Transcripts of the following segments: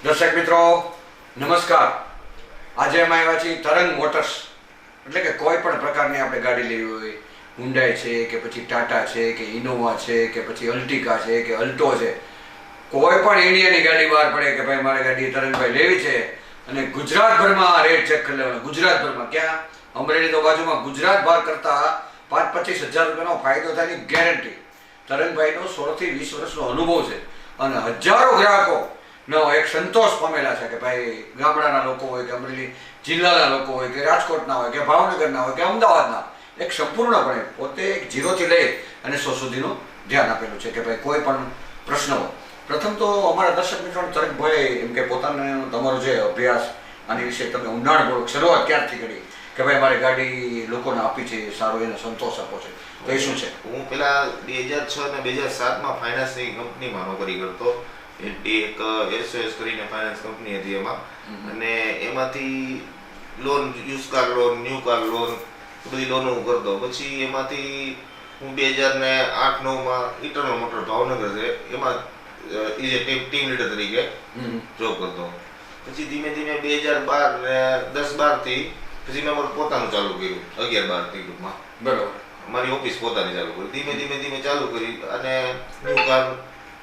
દર્શક મિત્રો નમસ્કાર। આજે અમે આવ્યા છીએ તરંગ મોટર્સ, એટલે કે કોઈ પણ પ્રકારની આપણે ગાડી લેવી હોય, હુન્ડાઈ છે કે પછી ટાટા છે કે ઇનોવા છે કે પછી અલ્ટિકા છે કે અલ્ટો છે, કોઈ પણ ઇન્ડિયાની ગાડી બહાર પડે કે ભાઈ મારે ગાડી તરંગભાઈ લેવી છે અને ગુજરાતભરમાં રેટ ચેક કરી લેવાનો। ગુજરાતભરમાં ક્યાં? અમરેલી તો બાજુમાં। ગુજરાત બહાર કરતાં 5-25 હજાર રૂપિયાનો ફાયદો થાયની ગેરંટી। તરંગભાઈનો 16 થી 20 વર્ષનો અનુભવ છે અને હજારો ગ્રાહકો નો એક સંતોષ પામેલા છે કે ભાઈ ગામડાના લોકો હોય કે અમરેલી જિલ્લાના લોકો હોય કે રાજકોટના હોય કે ભાવનગરના હોય કે અમદાવાદના, એક સંપૂર્ણપણે પોતે એક 0 થી લઈ અને 100 સુધીનું ધ્યાન આપેલું છે કે ભાઈ કોઈ પણ પ્રશ્ન હોય। પ્રથમ તો અમારા દર્શક મિત્રોને તરંગભાઈ એમ કે પોતાનો તમારો જે અભ્યાસ આની વિશે તમે ઊંડાણપૂર્વક શરૂઆત ક્યારથી કરી કે ભાઈ મારે ગાડી લોકોને આપી છે, સારો એને સંતોષ આપો છે, તો એ શું છે? હું પેલા 2006 અને 2007માં ફાઇનાન્સની કંપનીમાં નોકરી કરતો। એક એસઓએસ કરીને ફાઇનાન્સ કંપની હતી એમાં, અને એમાંથી loan, use car loan, new car loan, બધી લોનો હું કરતો। પછી એમાંથી હું 2008-9માં ઇટરનલ મોટર ભાવનગર છે એમાં ટીમ લીડર તરીકે જોબ કરતો। પછી ધીમે ધીમે 2012 ને 10-12 થી પછી મેં મારું પોતાનું ચાલુ કર્યું, 11-12 થી ટૂંકમાં બરોબર મારી ઓફિસ પોતાની ચાલુ કરી। ધીમે ધીમે ચાલુ કરી અને ન્યૂ કાર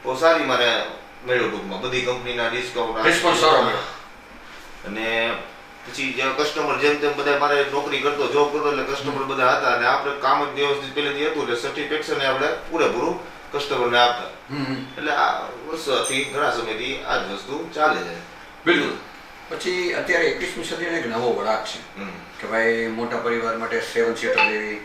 બહુ સારી મારે મળ્યો ટૂંકમાં, બધી કંપનીના ડિસ્કાઉન્ટ રિસ્પોન્સ સારો મળ્યો। અને પછી જે કસ્ટમર જેમ તેમ બધા મારે નોકરી કરતો, જોબ કરતો એટલે કસ્ટમર બધા હતા અને આપણે કામ જ વ્યવસ્થિત પહેલેથી હતું એટલે સર્ટિફિકેશન આપણે પૂરેપૂરું કસ્ટમરને આપતા। એટલે આ વર્ષોથી ઘણા સમયથી આ જ વસ્તુ ચાલે છે। બિલકુલ। પછી અત્યારે 21મી સદીનો એક નવો વળાંક છે કે ભાઈ મોટા પરિવાર માટે 7 સીટર લેવી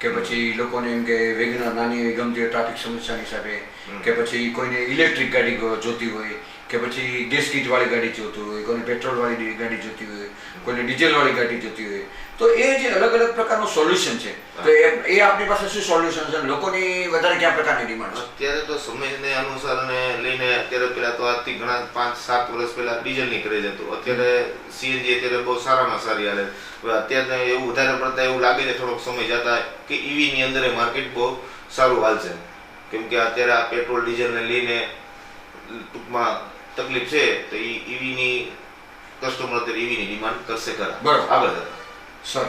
કે પછી લોકોને એમ કે વેગનર નાની એવી ગમતી હોય ટ્રાફિક સમસ્યાની હિસાબે, કે પછી કોઈને ઇલેક્ટ્રિક ગાડી જોતી હોય, કે પછી ગેસ કીટ વાળી ગાડી જોતી હોય, કોઈને પેટ્રોલ વાળી ગાડી જોતી હોય, કોઈને ડીઝલ વાળી ગાડી જોતી હોય, તો એ જે અલગ અલગ પ્રકારનું સોલ્યુશન છે, તો એ આપની પાસે શું સોલ્યુશન છે? લોકોની વધારે કયા પ્રકારની ડિમાન્ડ છે? અત્યારે તો સમયને અનુસાર લઈને અત્યારે પેલા તો આજથી ઘણા 5-7 વર્ષ પહેલા ડીઝલની ક્રેઝ હતું, અત્યારે સીએનજી અત્યારે બહુ સારામાં સારી હાલે। અત્યારે એવું વધારે પડતા એવું લાગે છે થોડોક સમય જતા કે ઈવીની અંદર માર્કેટ બહુ સારું હાલશે, કેમ કે અત્યારે આ પેટ્રોલ ડીઝલને લઈને ટૂંકમાં તકલીફ છે, તો ઈવીની કસ્ટમર અત્યારે ઈવીની ડિમાન્ડ કરશે ખરા બરાબર, આગળ. સરસ।